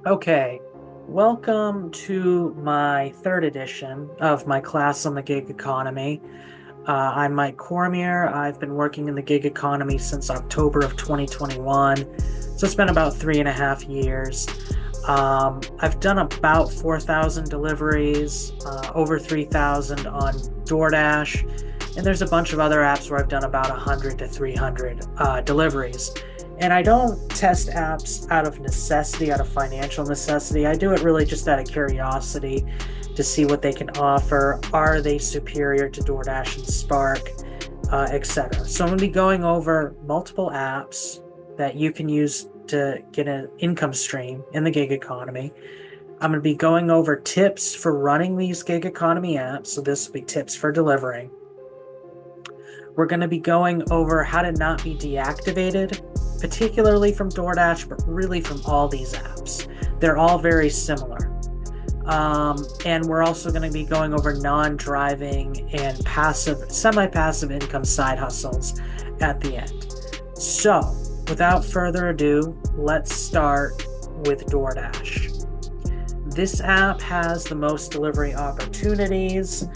Okay, welcome to my third edition of my class on the gig economy. I'm Mike Cormier. I've been working in the gig economy since October of 2021, so it's been about 3.5 years. I've done about 4,000 deliveries, over 3,000 on Doordash, and there's a bunch of other apps where I've done about 100 to 300 deliveries. And I don't test apps out of necessity, out of financial necessity. I do it really just out of curiosity to see what they can offer. Are they superior to Doordash and Spark, etc.? So I'm going to be going over multiple apps that you can use to get an income stream in the gig economy. I'm going to be going over tips for running these gig economy apps. So this will be tips for delivering. We're going to be going over how to not be deactivated, particularly from DoorDash, but really from all these apps. They're all very similar. And we're also going to be going over non-driving and passive, semi-passive income side hustles at the end. So, without further ado, let's start with DoorDash. This app has the most delivery opportunities.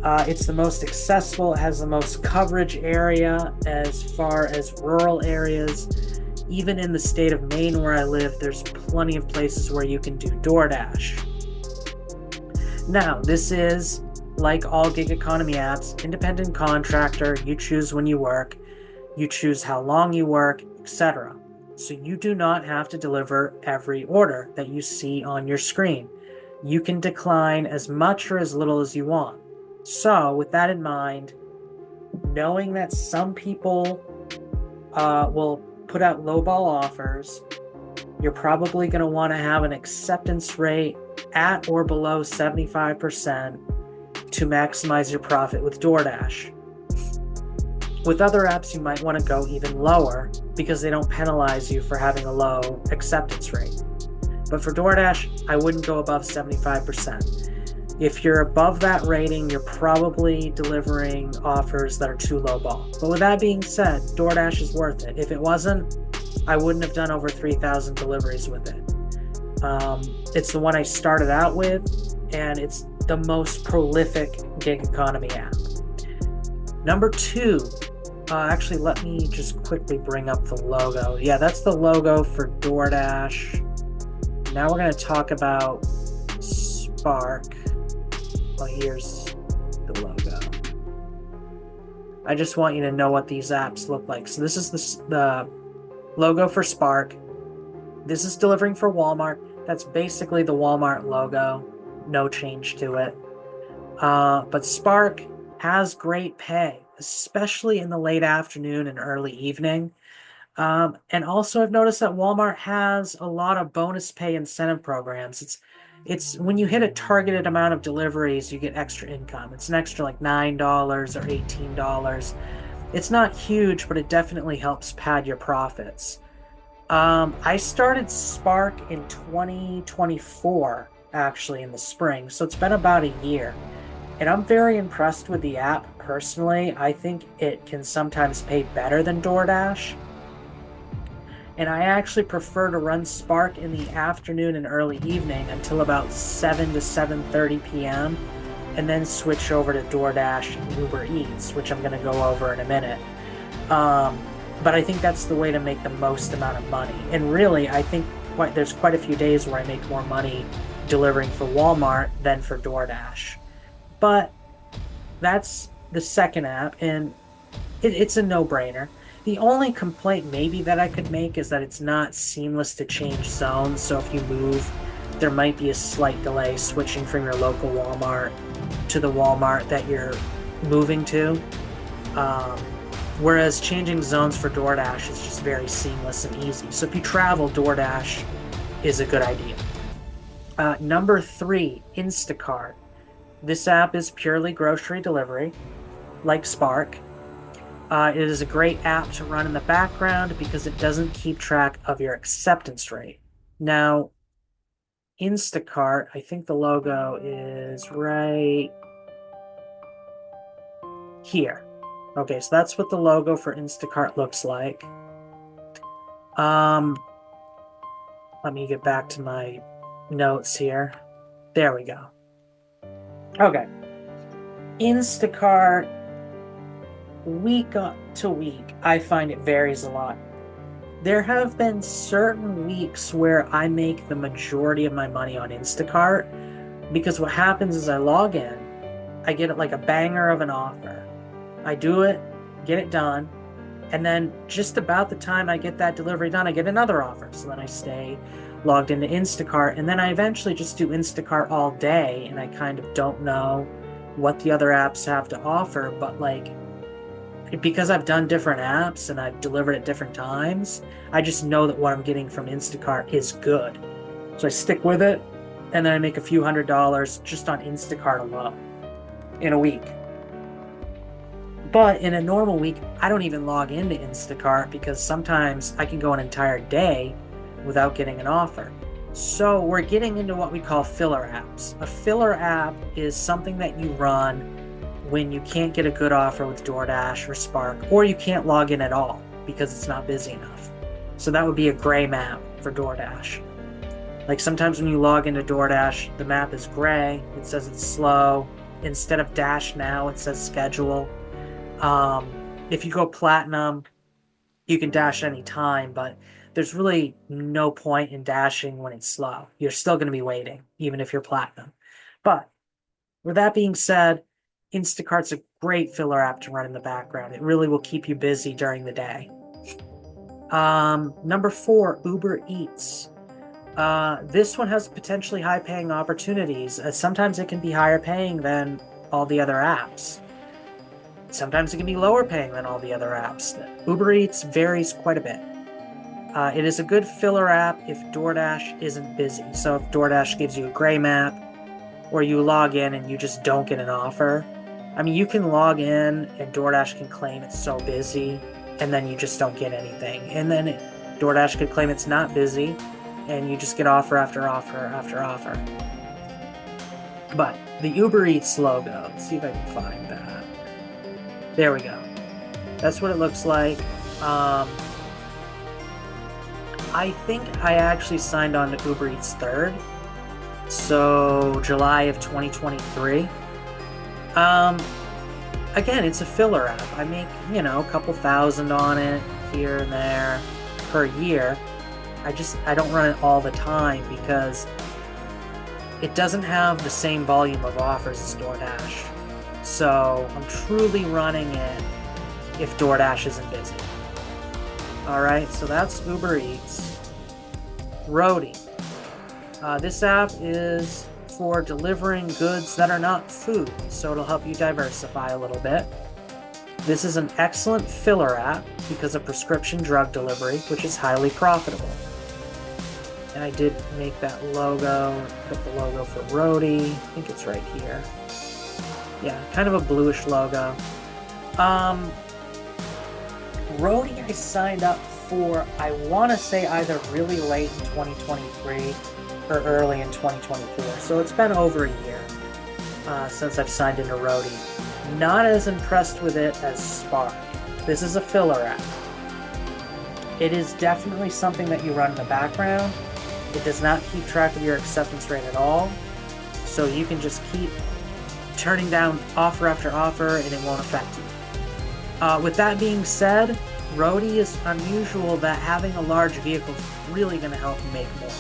It's the most accessible. It has the most coverage area as far as rural areas. Even in the state of Maine where I live, there's plenty of places where you can do DoorDash. Now, this is, like all gig economy apps, independent contractor. You choose when you work, you choose how long you work, etc. So you do not have to deliver every order that you see on your screen. You can decline as much or as little as you want. So, with that in mind, knowing that some people will put out lowball offers, you're probably going to want to have an acceptance rate at or below 75% to maximize your profit with DoorDash. With other apps, you might want to go even lower because they don't penalize you for having a low acceptance rate. But for DoorDash, I wouldn't go above 75%. If you're above that rating, you're probably delivering offers that are too lowball. But with that being said, DoorDash is worth it. If it wasn't, I wouldn't have done over 3,000 deliveries with it. It's the one I started out with, and it's the most prolific gig economy app. Number two, actually, let me just quickly bring up the logo. Yeah, that's the logo for DoorDash. Now we're going to talk about Spark. Well, here's the logo. I just want you to know what these apps look like. So this is the logo for Spark. This is delivering for Walmart. That's basically the Walmart logo. No change to it. But Spark has great pay, especially in the late afternoon and early evening. And also, I've noticed that Walmart has a lot of bonus pay incentive programs. It's when you hit a targeted amount of deliveries, you get extra income. It's an extra like $9 or $18. It's not huge, but it definitely helps pad your profits. I started Spark in 2024, actually, in the spring, so it's been about a year. And I'm very impressed with the app personally. I think it can sometimes pay better than DoorDash. And I actually prefer to run Spark in the afternoon and early evening until about 7 to 7:30 p.m. and then switch over to DoorDash and Uber Eats, which I'm going to go over in a minute. But I think that's the way to make the most amount of money. And really, I think there's quite a few days where I make more money delivering for Walmart than for DoorDash. But that's the second app, and it's a no-brainer. The only complaint maybe that I could make is that it's not seamless to change zones. So if you move, there might be a slight delay switching from your local Walmart to the Walmart that you're moving to. Whereas changing zones for DoorDash is just very seamless and easy. So if you travel, DoorDash is a good idea. Number three, Instacart. This app is purely grocery delivery, like Spark. It is a great app to run in the background because it doesn't keep track of your acceptance rate. Now, Instacart, I think the logo is right here. Okay, so that's what the logo for Instacart looks like. Let me get back to my notes here. There we go. Okay. Instacart, week to week, I find it varies a lot. There have been certain weeks where I make the majority of my money on Instacart because what happens is I log in, I get it like a banger of an offer. I do it, get it done, and then just about the time I get that delivery done, I get another offer. So then I stay logged into Instacart, and then I eventually just do Instacart all day, and I kind of don't know what the other apps have to offer, but like, because I've done different apps and I've delivered at different times, I just know that what I'm getting from Instacart is good. So I stick with it, and then I make a few $100s just on Instacart alone in a week. But in a normal week, I don't even log into Instacart because sometimes I can go an entire day without getting an offer. So we're getting into what we call filler apps. A filler app is something that you run when you can't get a good offer with Doordash or Spark, or you can't log in at all because it's not busy enough. So that would be a gray map for Doordash. Like sometimes when you log into Doordash, the map is gray. It says it's slow. Instead of dash now, it says schedule. If you go platinum, you can dash any time, but there's really no point in dashing when it's slow. You're still going to be waiting, even if you're platinum. But with that being said, Instacart's a great filler app to run in the background. It really will keep you busy during the day. Number 4, Uber Eats. This one has potentially high-paying opportunities. Sometimes it can be higher paying than all the other apps. Sometimes it can be lower paying than all the other apps. Uber Eats varies quite a bit. It is a good filler app if DoorDash isn't busy. So if DoorDash gives you a gray map, or you log in and you just don't get an offer. I mean, you can log in and DoorDash can claim it's so busy, and then you just don't get anything. And then DoorDash could claim it's not busy, and you just get offer after offer after offer. But the Uber Eats logo, let's see if I can find that. There we go. That's what it looks like. I think I actually signed on to Uber Eats 3rd. So July of 2023. Again, it's a filler app. I make, a couple thousand on it here and there per year. I don't run it all the time because it doesn't have the same volume of offers as DoorDash. So I'm truly running it if DoorDash isn't busy. Alright, so that's Uber Eats. Roadie. This app is for delivering goods that are not food, so it'll help you diversify a little bit. This is an excellent filler app because of prescription drug delivery, which is highly profitable. And I did make that logo, put the logo for Roadie. I think it's right here. Yeah, kind of a bluish logo. Roadie I signed up for, I want to say either really late in 2023 or early in 2024. So it's been over a year since I've signed into Roadie. Not as impressed with it as Spark. This is a filler app. It is definitely something that you run in the background. It does not keep track of your acceptance rate at all. So you can just keep turning down offer after offer and it won't affect you. With that being said, Roadie is unusual that having a large vehicle is really going to help you make more.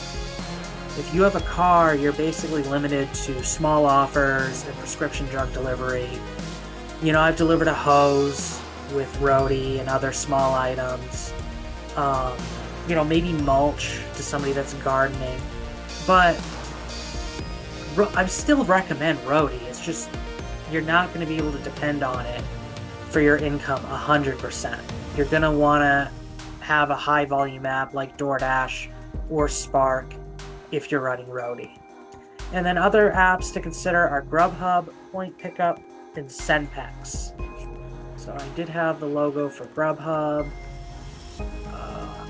If you have a car, you're basically limited to small offers and prescription drug delivery. I've delivered a hose with Roadie and other small items. Maybe mulch to somebody that's gardening. But I still recommend Roadie. It's just, you're not going to be able to depend on it for your income 100%. You're going to want to have a high volume app like DoorDash or Spark if you're running Roadie. And then other apps to consider are Grubhub, Point Pickup, and SendPacks. So I did have the logo for Grubhub.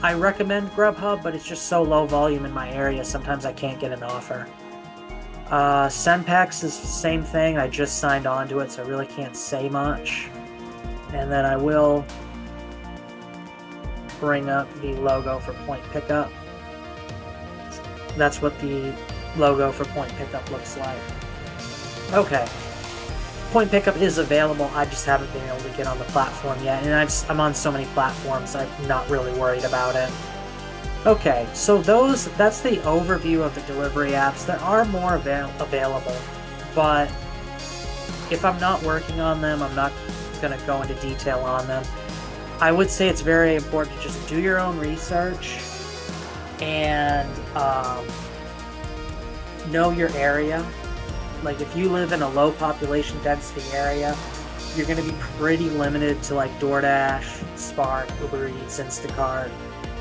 I recommend Grubhub, but it's just so low volume in my area, sometimes I can't get an offer. SendPacks is the same thing. I just signed on to it, so I really can't say much. And then I will bring up the logo for Point Pickup. That's what the logo for Point Pickup looks like. Okay. Point Pickup is available. I just haven't been able to get on the platform yet, and I'm on so many platforms, I'm not really worried about it. Okay, so that's the overview of the delivery apps. There are more available, but if I'm not working on them, I'm not going to go into detail on them. I would say it's very important to just do your own research and know your area. Like if you live in a low population density area, you're going to be pretty limited to like Doordash, Spark, Uber Eats, Instacart.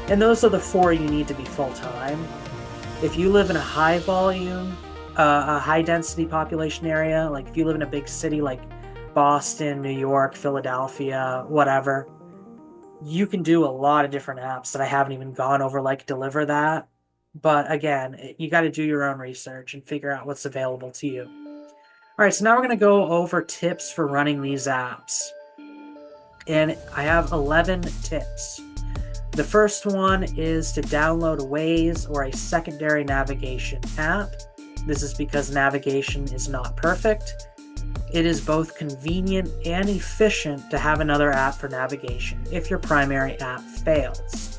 And those are the 4 you need to be full-time. If you live in a high volume, a high density population area, like if you live in a big city like Boston, New York, Philadelphia, whatever, you can do a lot of different apps that I haven't even gone over, like Deliver That. But again, you got to do your own research and figure out what's available to you. All right, so now we're going to go over tips for running these apps. And I have 11 tips. The first one is to download Waze or a secondary navigation app. This is because navigation is not perfect. It is both convenient and efficient to have another app for navigation if your primary app fails.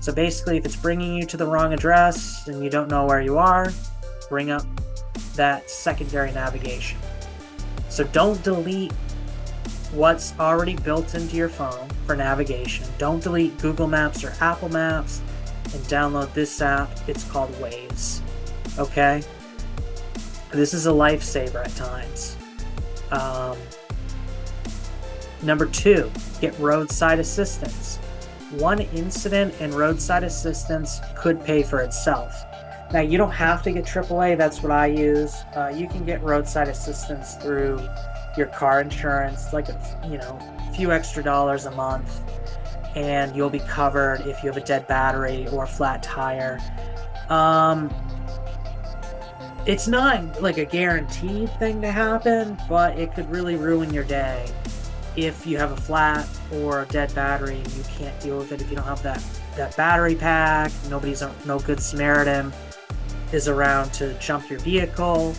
So basically, if it's bringing you to the wrong address and you don't know where you are, bring up that secondary navigation. So don't delete what's already built into your phone for navigation. Don't delete Google Maps or Apple Maps and download this app. It's called Waze. Okay? This is a lifesaver at times. Number 2, get roadside assistance. One incident and roadside assistance could pay for itself. Now, you don't have to get AAA. That's what I use. You can get roadside assistance through your car insurance, like a few extra dollars a month, and you'll be covered if you have a dead battery or a flat tire. It's not like a guaranteed thing to happen, but it could really ruin your day if you have a flat or a dead battery and you can't deal with it. If you don't have that battery pack, no good Samaritan is around to jump your vehicle.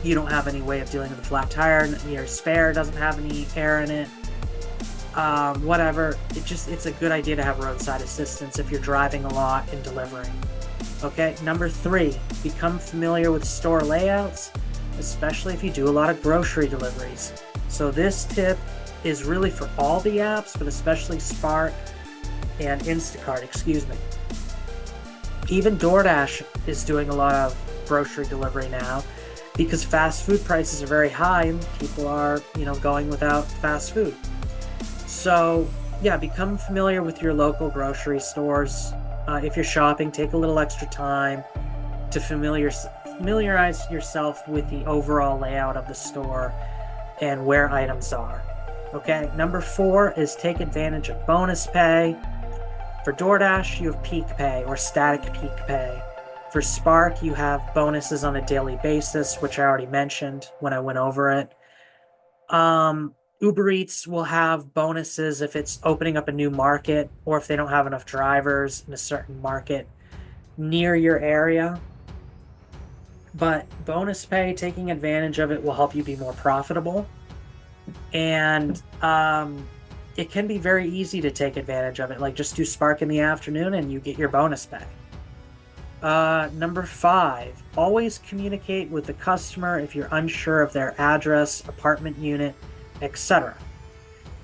You don't have any way of dealing with a flat tire. Your spare doesn't have any air in it. Whatever. It's a good idea to have roadside assistance if you're driving a lot and delivering. Okay, number 3, become familiar with store layouts, especially if you do a lot of grocery deliveries. So this tip is really for all the apps, but especially Spark and Instacart, Even Doordash is doing a lot of grocery delivery now because fast food prices are very high and people are, going without fast food. So, yeah, become familiar with your local grocery stores. If you're shopping, take a little extra time to familiarize yourself with the overall layout of the store and where items are. Okay, number 4 is take advantage of bonus pay. For Doordash, you have peak pay or static peak pay. For Spark, you have bonuses on a daily basis, which I already mentioned when I went over it. Uber Eats will have bonuses if it's opening up a new market or if they don't have enough drivers in a certain market near your area. But bonus pay, taking advantage of it, will help you be more profitable. And it can be very easy to take advantage of it. Like just do Spark in the afternoon and you get your bonus pay. Number 5, always communicate with the customer if you're unsure of their address, apartment unit, etc.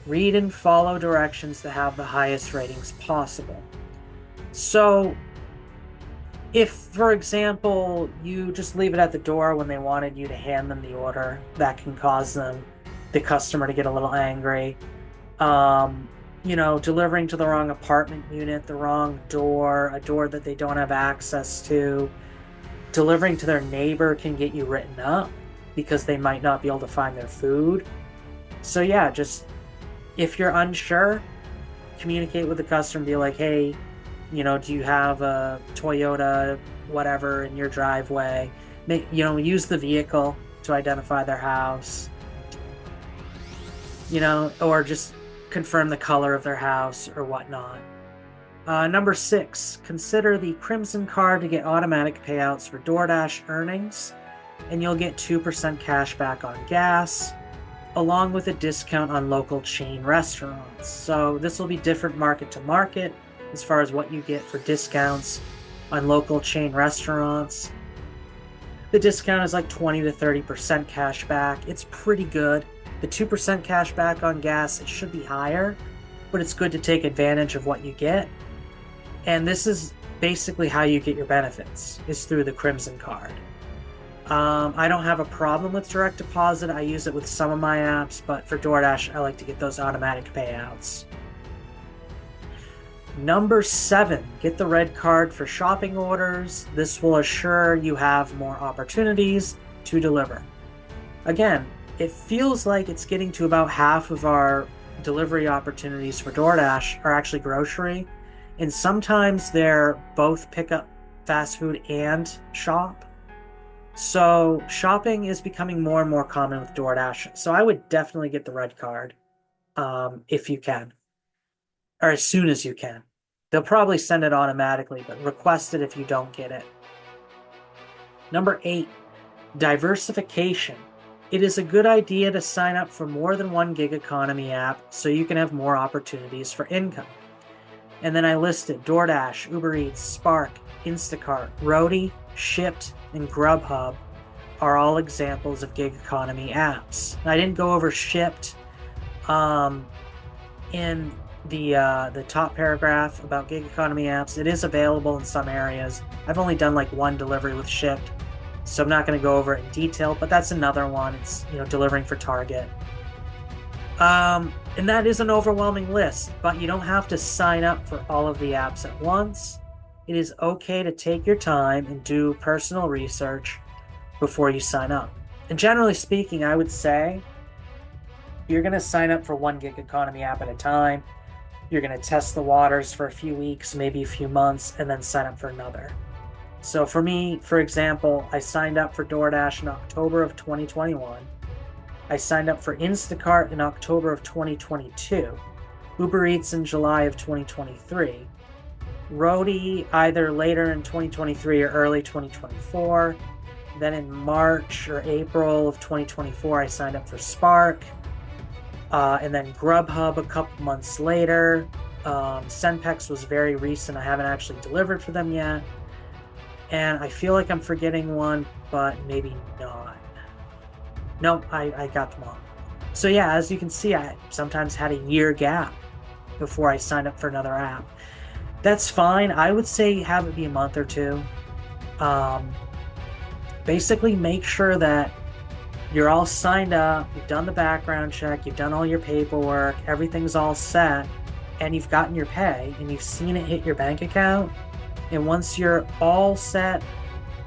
Read and follow directions to have the highest ratings possible. So, if, for example, you just leave it at the door when they wanted you to hand them the order, that can cause the customer to get a little angry. Delivering to the wrong apartment unit, the wrong door, a door that they don't have access to. Delivering to their neighbor can get you written up because they might not be able to find their food. So yeah, just if you're unsure, communicate with the customer and be like, hey, do you have a Toyota whatever in your driveway? Use the vehicle to identify their house. Or just confirm the color of their house or whatnot. Number 6, consider the Crimson Card to get automatic payouts for DoorDash earnings, and you'll get 2% cash back on gas, along with a discount on local chain restaurants. So this will be different market to market as far as what you get for discounts on local chain restaurants. The discount is like 20 to 30% cash back. It's pretty good. The 2% cash back on gas, it should be higher, but it's good to take advantage of what you get. And this is basically how you get your benefits, is through the Crimson Card. I don't have a problem with direct deposit. I use it with some of my apps, but for DoorDash, I like to get those automatic payouts. Number 7, get the red card for shopping orders. This will assure you have more opportunities to deliver. Again, it feels like it's getting to about half of our delivery opportunities for DoorDash are actually grocery, and sometimes they're both pickup, fast food, and shop. So shopping is becoming more and more common with DoorDash. So I would definitely get the red card if you can, or as soon as you can. They'll probably send it automatically, but request it if you don't get it. Number 8, diversification. It is a good idea to sign up for more than one gig economy app so you can have more opportunities for income. And then I listed DoorDash, Uber Eats, Spark, Instacart, Roadie, Shipt, and Grubhub are all examples of gig economy apps. I didn't go over Shipt in the top paragraph about gig economy apps. It is available in some areas. I've only done like one delivery with Shipt, so I'm not going to go over it in detail, but that's another one. It's, delivering for Target. And that is an overwhelming list, but you don't have to sign up for all of the apps at once. It is okay to take your time and do personal research before you sign up. And generally speaking, I would say you're going to sign up for one gig economy app at a time. You're going to test the waters for a few weeks, maybe a few months, and then sign up for another. So for me, for example, I signed up for DoorDash in October of 2021. I signed up for Instacart in October of 2022, Uber Eats in July of 2023, Roadie either later in 2023 or early 2024. Then in March or April of 2024, I signed up for Spark. And then Grubhub a couple months later. Senpex was very recent. I haven't actually delivered for them yet. And I feel like I'm forgetting one, but maybe not. No, I got them all. So yeah, as you can see, I sometimes had a year gap before I signed up for another app. That's fine. I would say have it be a month or two. Basically, make sure that you're all signed up, you've done the background check, you've done all your paperwork, everything's all set, and you've gotten your pay, and you've seen it hit your bank account. And once you're all set,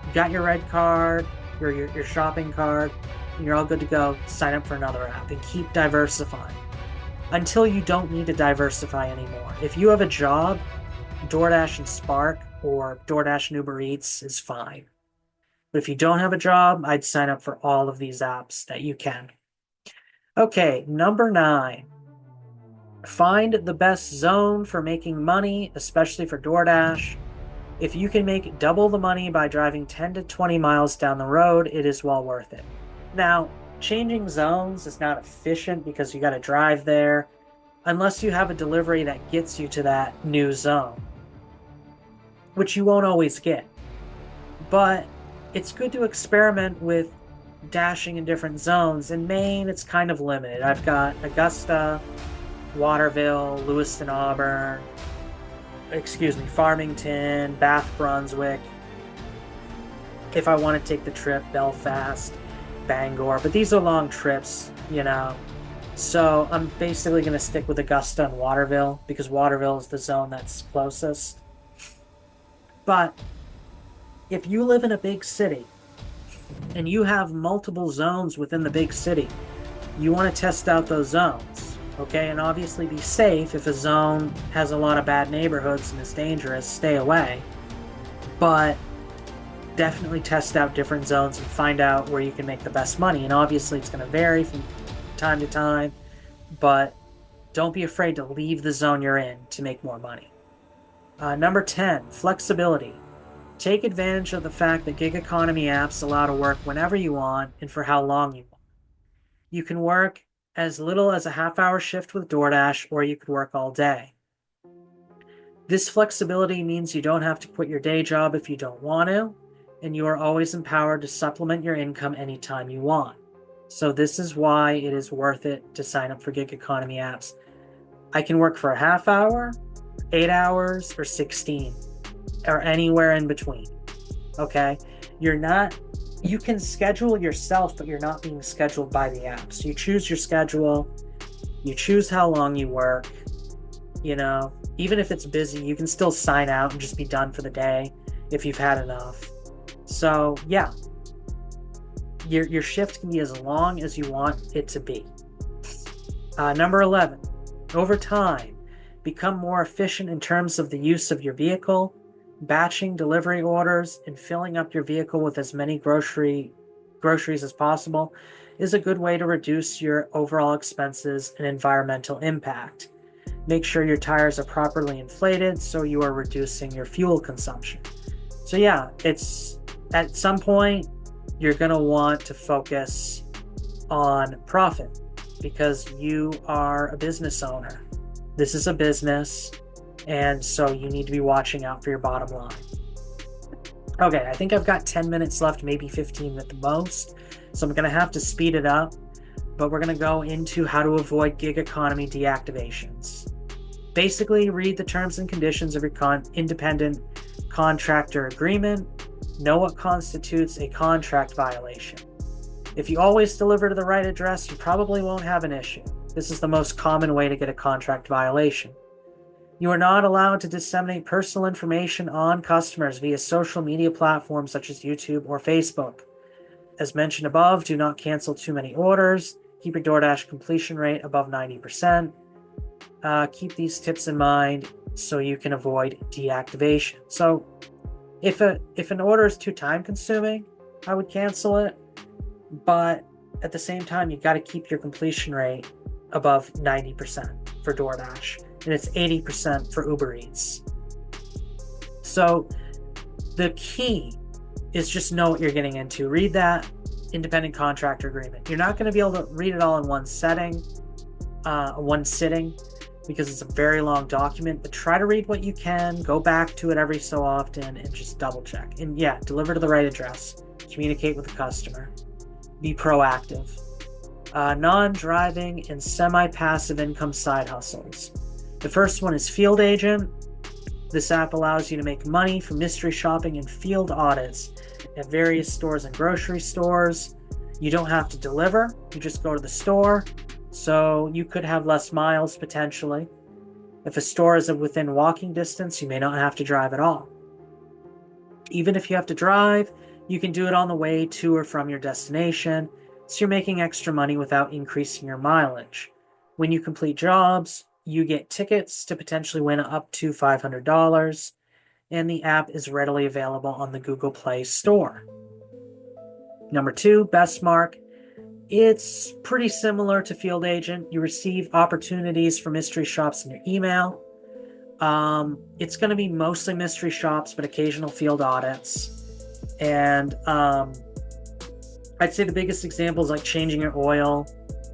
you got your red card, your shopping card, and you're all good to go, sign up for another app and keep diversifying until you don't need to diversify anymore. If you have a job, DoorDash and Spark or DoorDash and Uber Eats is fine. But if you don't have a job, I'd sign up for all of these apps that you can. Okay, number 9. Find the best zone for making money, especially for DoorDash. If you can make double the money by driving 10 to 20 miles down the road, it is well worth it. Now, changing zones is not efficient because you got to drive there, unless you have a delivery that gets you to that new zone, which you won't always get. But it's good to experiment with dashing in different zones. In Maine, it's kind of limited. I've got Augusta, Waterville, Lewiston, Auburn, Farmington, Bath, Brunswick. If I want to take the trip, Belfast, Bangor, but these are long trips, So I'm basically going to stick with Augusta and Waterville because Waterville is the zone that's closest. But if you live in a big city and you have multiple zones within the big city, you want to test out those zones, okay? And obviously be safe. If a zone has a lot of bad neighborhoods and is dangerous, stay away. But definitely test out different zones and find out where you can make the best money. And obviously it's going to vary from time to time, but don't be afraid to leave the zone you're in to make more money. Number 10, flexibility. Take advantage of the fact that gig economy apps allow to work whenever you want and for how long you want. You can work as little as a half-hour shift with Doordash, or you could work all day. This flexibility means you don't have to quit your day job if you don't want to, and you are always empowered to supplement your income anytime you want. So this is why it is worth it to sign up for gig economy apps. I can work for a half hour, 8 hours, or 16, or anywhere in between. Okay? You can schedule yourself, but you're not being scheduled by the apps. You choose your schedule, you choose how long you work. Even if it's busy, you can still sign out and just be done for the day if you've had enough. So yeah, your shift can be as long as you want it to be. Number 11, over time, become more efficient in terms of the use of your vehicle. Batching delivery orders and filling up your vehicle with as many groceries as possible is a good way to reduce your overall expenses and environmental impact. Make sure your tires are properly inflated so you are reducing your fuel consumption. So yeah, it's at some point you're going to want to focus on profit because you are a business owner. This is a business, and so you need to be watching out for your bottom line. Okay, I think I've got 10 minutes left, maybe 15 at the most, so I'm going to have to speed it up, but we're going to go into how to avoid gig economy deactivations. Basically, read the terms and conditions of your independent contractor agreement. Know what constitutes a contract violation. If you always deliver to the right address, you probably won't have an issue. This is the most common way to get a contract violation. You are not allowed to disseminate personal information on customers via social media platforms such as YouTube or Facebook. As mentioned above, do not cancel too many orders. Keep your Doordash completion rate above 90%. Keep these tips in mind so you can avoid deactivation. So if an order is too time consuming, I would cancel it. But at the same time, you got to keep your completion rate above 90% for Doordash. And it's 80% for Uber Eats. So the key is just know what you're getting into. Read that independent contractor agreement. You're not going to be able to read it all in one sitting, because it's a very long document, but try to read what you can, go back to it every so often, and just double check. And yeah, deliver to the right address. Communicate with the customer. Be proactive. Non-driving and semi-passive income side hustles. The first one is Field Agent. This app allows you to make money from mystery shopping and field audits at various stores and grocery stores. You don't have to deliver. You just go to the store. So you could have less miles potentially. If a store is within walking distance, you may not have to drive at all. Even if you have to drive, you can do it on the way to or from your destination, so you're making extra money without increasing your mileage. When you complete jobs, you get tickets to potentially win up to $500, and the app is readily available on the Google Play Store. Number 2, Bestmark. It's pretty similar to Field Agent. You receive opportunities for mystery shops in your email. It's going to be mostly mystery shops, but occasional field audits. And I'd say the biggest example is like changing your oil.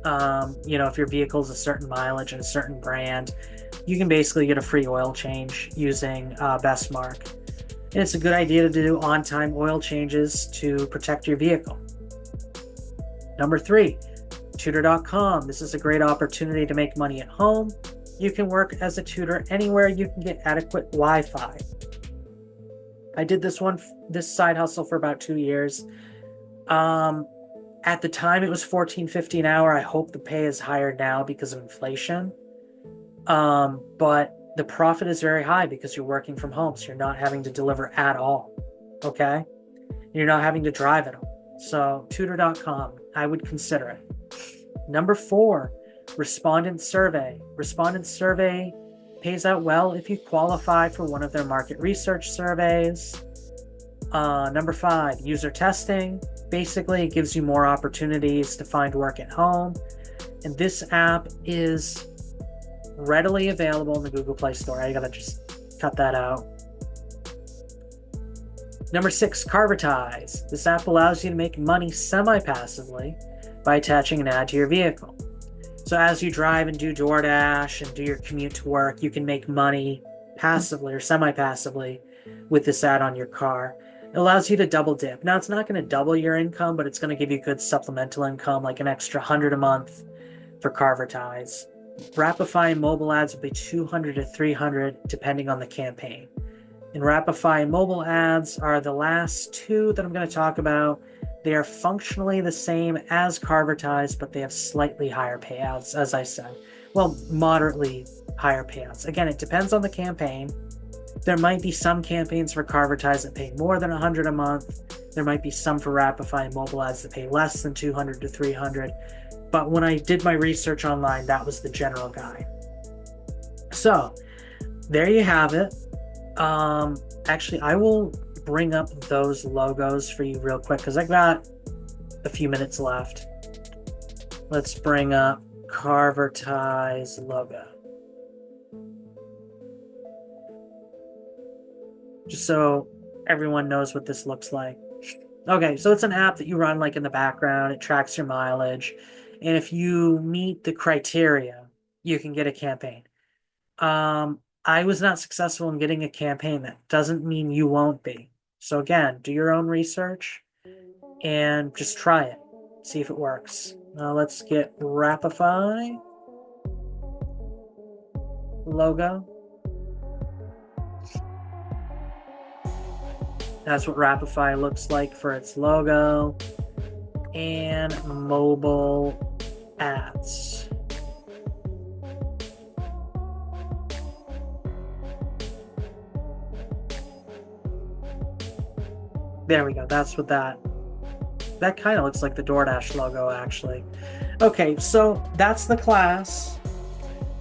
If your vehicle is a certain mileage and a certain brand, you can basically get a free oil change using Bestmark. And it's a good idea to do on-time oil changes to protect your vehicle. Number 3, tutor.com. This is a great opportunity to make money at home. You can work as a tutor anywhere you can get adequate Wi-Fi. I did this side hustle for about 2 years. At the time, it was $14.50 an hour. I hope the pay is higher now because of inflation. But the profit is very high because you're working from home, so you're not having to deliver at all. Okay? You're not having to drive at all. So tutor.com, I would consider it. Number 4, Respondent Survey. Respondent Survey pays out well if you qualify for one of their market research surveys. Number 5, User Testing. Basically, it gives you more opportunities to find work at home. And this app is readily available in the Google Play Store. I gotta just cut that out. Number 6, Carvertise. This app allows you to make money semi-passively by attaching an ad to your vehicle. So as you drive and do Doordash and do your commute to work, you can make money passively or semi-passively with this ad on your car. It allows you to double dip. Now, it's not going to double your income, but it's going to give you good supplemental income, like an extra $100 a month for Carvertise. Rapify and mobile ads will be $200 to $300 depending on the campaign. And Rapify and mobile ads are the last two that I'm going to talk about. They are functionally the same as Carvertise, but they have slightly higher payouts, as I said. Well, moderately higher payouts. Again, it depends on the campaign. There might be some campaigns for Carvertise that pay more than $100 a month. There might be some for Rapify and mobile ads that pay less than $200 to $300. But when I did my research online, that was the general guide. So, there you have it. Actually, I will bring up those logos for you real quick because I got a few minutes left. Let's bring up Carvertise logo. Just so everyone knows what this looks like. Okay, so it's an app that you run like in the background. It tracks your mileage. And if you meet the criteria, you can get a campaign. I was not successful in getting a campaign. That doesn't mean you won't be. So again, do your own research and just try it. See if it works. Now let's get Rapify logo. That's what Rapify looks like for its logo. And mobile ads. There we go. That's what that kind of looks like the Doordash logo, actually. Okay, so that's the class.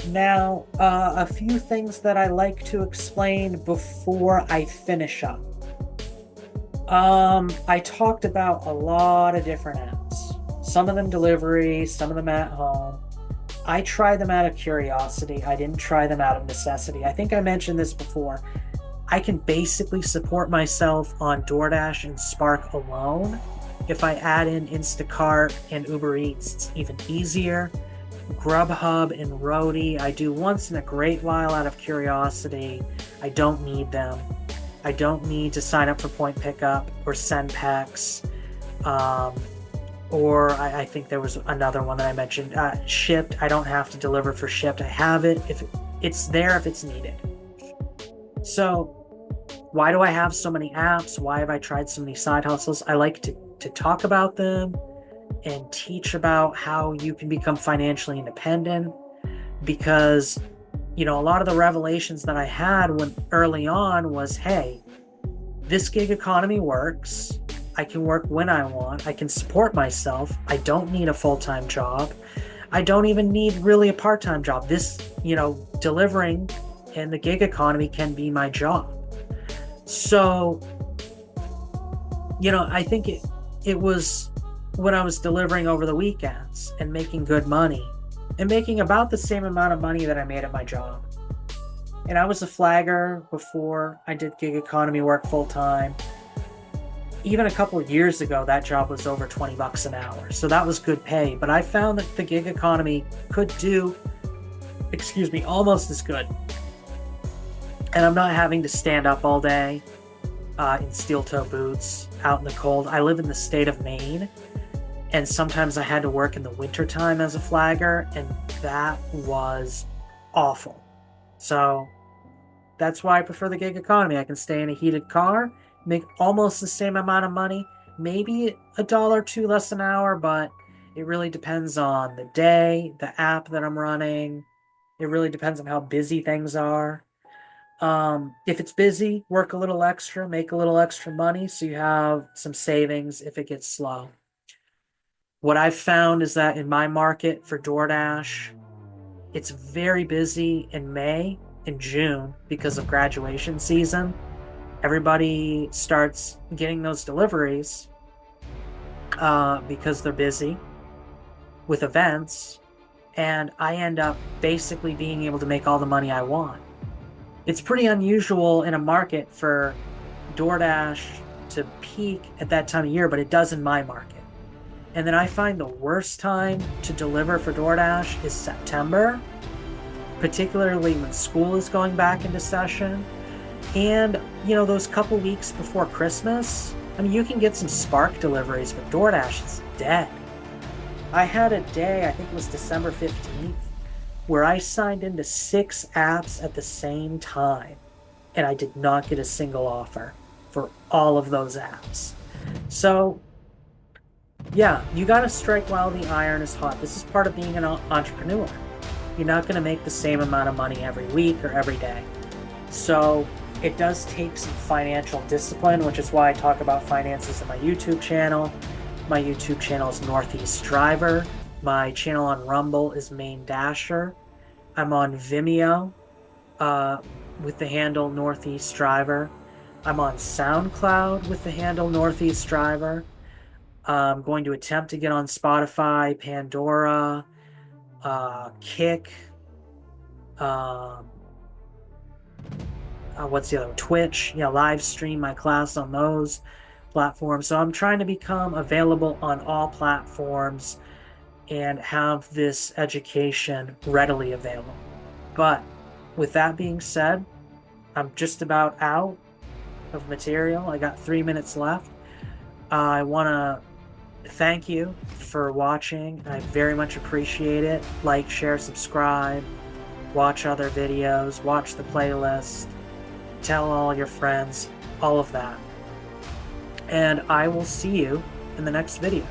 Now, a few things that I like to explain before I finish up. I talked about a lot of different apps. Some of them deliveries, some of them at home. I tried them out of curiosity. I didn't try them out of necessity. I think I mentioned this before. I can basically support myself on DoorDash and Spark alone. If I add in Instacart and Uber Eats, it's even easier. Grubhub and Roadie, I do once in a great while out of curiosity. I don't need them. I don't need to sign up for point pickup or send packs. Or I think there was another one that I mentioned. Shipped, I don't have to deliver for Shipped. I have it. If it's there if it's needed. So why do I have so many apps? Why have I tried so many side hustles? I like to talk about them and teach about how you can become financially independent because, you know, a lot of the revelations that I had when early on was, hey, this gig economy works. I can work when I want. I can support myself. I don't need a full-time job. I don't even need really a part-time job. This, you know, delivering and the gig economy can be my job. So, you know, I think it was when I was delivering over the weekends and making good money and making about the same amount of money that I made at my job. And I was a flagger before I did gig economy work full time. Even a couple of years ago, that job was over $20 an hour. So that was good pay. But I found that the gig economy could do, almost as good. And I'm not having to stand up all day in steel-toe boots out in the cold. I live in the state of Maine, and sometimes I had to work in the wintertime as a flagger, and that was awful. So that's why I prefer the gig economy. I can stay in a heated car, make almost the same amount of money, maybe $1 or $2 less an hour, but it really depends on the day, the app that I'm running. It really depends on how busy things are. If it's busy, work a little extra, make a little extra money so you have some savings if it gets slow. What I've found is that in my market for DoorDash, it's very busy in May and June because of graduation season. Everybody starts getting those deliveries because they're busy with events, and I end up basically being able to make all the money I want. It's pretty unusual in a market for DoorDash to peak at that time of year, but it does in my market. And then I find the worst time to deliver for DoorDash is September, particularly when school is going back into session. And, those couple weeks before Christmas, I mean, you can get some Spark deliveries, but DoorDash is dead. I had a day, I think it was December 15th, where I signed into 6 apps at the same time, and I did not get a single offer for all of those apps. So, yeah, you got to strike while the iron is hot. This is part of being an entrepreneur. You're not going to make the same amount of money every week or every day. So it does take some financial discipline, which is why I talk about finances in my YouTube channel. My YouTube channel is Northeast Driver. My channel on Rumble is Main Dasher. I'm on Vimeo with the handle Northeast Driver. I'm on SoundCloud with the handle Northeast Driver. I'm going to attempt to get on Spotify, Pandora, Kick, what's the other one? Twitch, live stream my class on those platforms. So I'm trying to become available on all platforms and have this education readily available. But with that being said, I'm just about out of material. I got 3 minutes left. I want to thank you for watching. I very much appreciate it. Like, share, subscribe, watch other videos, watch the playlist, tell all your friends, all of that. And I will see you in the next video.